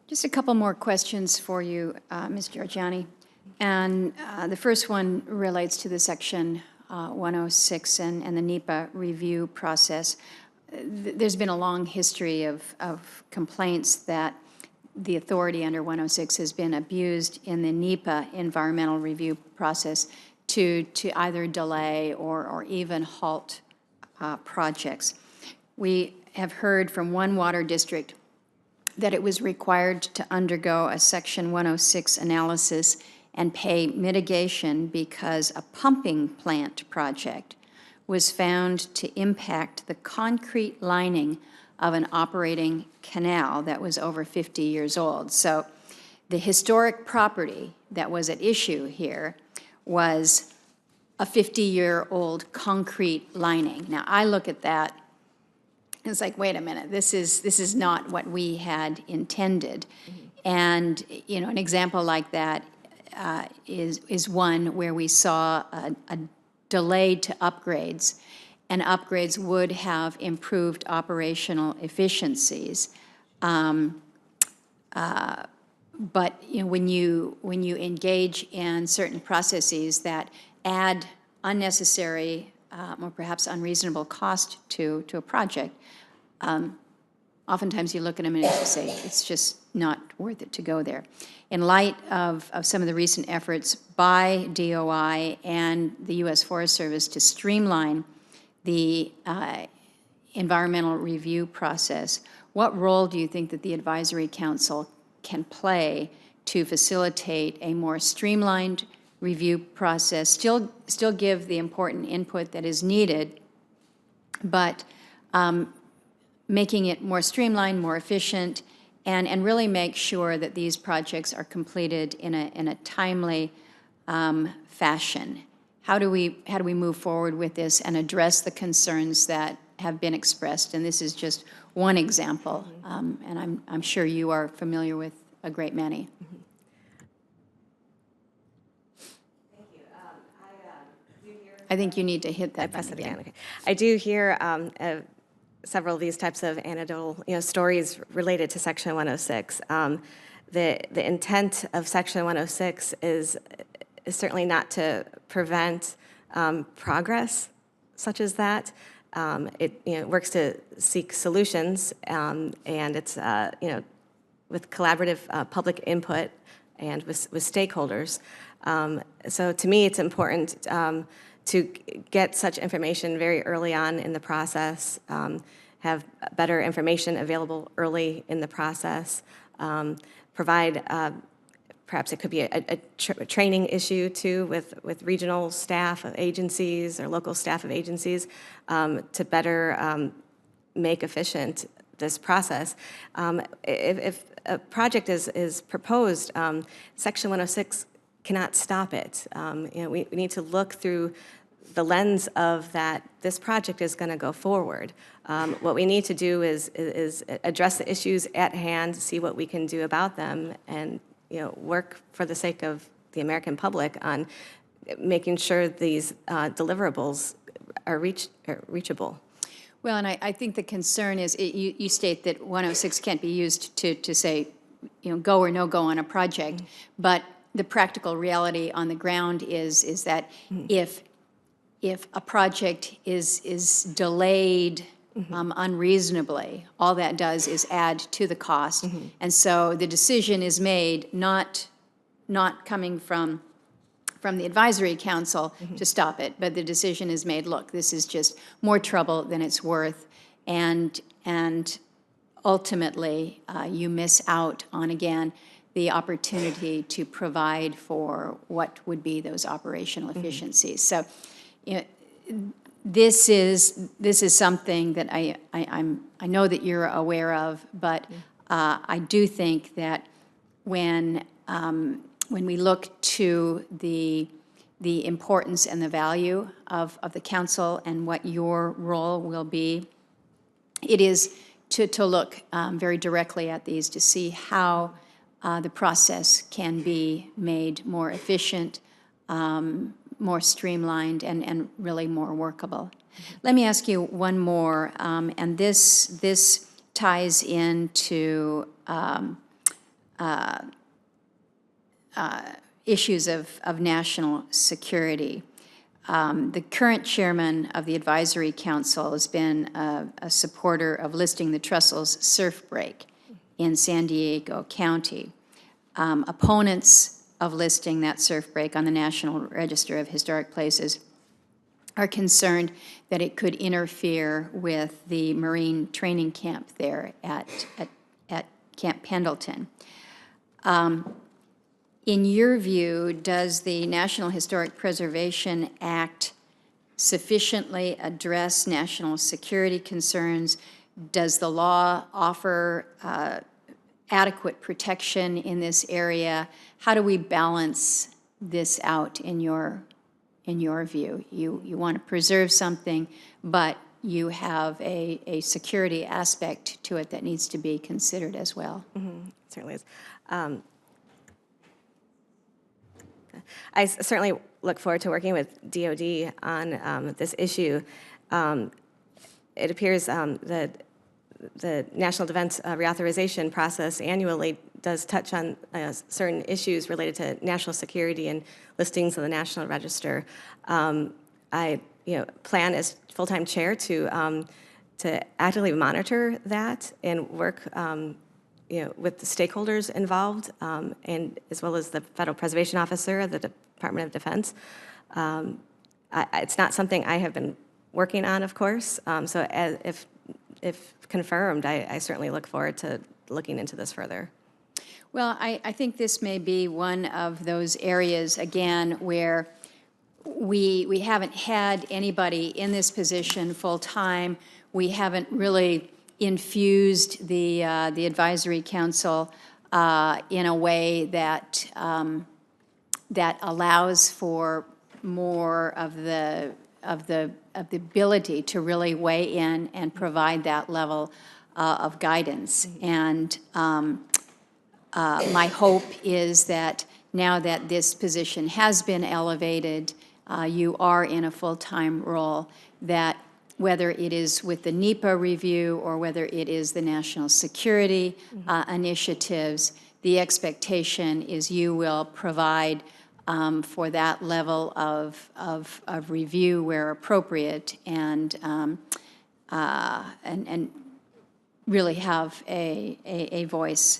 Just a couple more questions for you, Ms. Jorjani. And the first one relates to the Section 106 and the NEPA review process. There's been a long history of complaints that the authority under 106 has been abused in the NEPA environmental review process to either delay or even halt projects. We have heard from one water district that it was required to undergo a Section 106 analysis and pay mitigation because a pumping plant project was found to impact the concrete lining of an operating canal that was over 50 years old. So the historic property that was at issue here was a 50-year-old concrete lining. Now, I look at that and it's like, wait a minute, this is not what we had intended. Mm-hmm. And, you know, an example like that is one where we saw a delay to upgrades, and upgrades would have improved operational efficiencies. But you know, when you engage in certain processes that add unnecessary or perhaps unreasonable cost to a project, oftentimes you look at them and you say it's just not worth it to go there. In light of some of the recent efforts by DOI and the U.S. Forest Service to streamline the environmental review process, what role do you think that the Advisory Council can play to facilitate a more streamlined review process, still give the important input that is needed, but making it more streamlined, more efficient, and really make sure that these projects are completed in a timely fashion? How do we move forward with this and address the concerns that have been expressed? And this is just one example, and I'm sure you are familiar with a great many. Mm-hmm. I think you need to hit that button again. Okay. I do hear several of these types of anecdotal, stories related to Section 106. The intent of Section 106 is certainly not to prevent progress such as that. It works to seek solutions, and it's with collaborative public input and with stakeholders. So to me, it's important to get such information very early on in the process, have better information available early in the process, provide, perhaps it could be a training issue too with regional staff of agencies or local staff of agencies to better make efficient this process. If a project is proposed, Section 106 cannot stop it. We need to look through the lens of that this project is going to go forward. What we need to do is address the issues at hand, see what we can do about them, and work for the sake of the American public on making sure these deliverables are reachable. Well, and I think the concern is you state that 106 can't be used to say go or no go on a project, but the practical reality on the ground is that if a project is delayed unreasonably, all that does is add to the cost. And so the decision is made not coming from the Advisory Council to stop it, but the decision is made, look, this is just more trouble than it's worth, and ultimately you miss out on, again, the opportunity to provide for what would be those operational efficiencies. So this is something that I know that you're aware of, but I do think that when we look to the importance and the value of the council and what your role will be, it is to look very directly at these to see how the process can be made more efficient, more streamlined, and really more workable. Let me ask you one more, and this ties into issues of national security. The current chairman of the advisory council has been a supporter of listing the Trestles surf break in San Diego County. Opponents of listing that surf break on the National Register of Historic Places are concerned that it could interfere with the Marine training camp there at Camp Pendleton. In your view, does the National Historic Preservation Act sufficiently address national security concerns? Does the law offer adequate protection in this area? How do we balance this out in your view? You want to preserve something, but you have a security aspect to it that needs to be considered as well. Mm-hmm. It certainly is. I certainly look forward to working with DOD on this issue. It appears that the National Defense Reauthorization process annually does touch on certain issues related to national security and listings of the National Register. I plan as full-time chair to actively monitor that and work with the stakeholders involved, and as well as the Federal Preservation Officer of the Department of Defense. It's not something I have been working on, of course. So if confirmed, I certainly look forward to looking into this further. Well, I think this may be one of those areas, again, where we haven't had anybody in this position full-time. We haven't really infused the advisory council in a way that that allows for more of the ability to really weigh in and provide that level of guidance. And my hope is that now that this position has been elevated, you are in a full-time role, that whether it is with the NEPA review or whether it is the national security initiatives, the expectation is you will provide for that level of review where appropriate, and really have a voice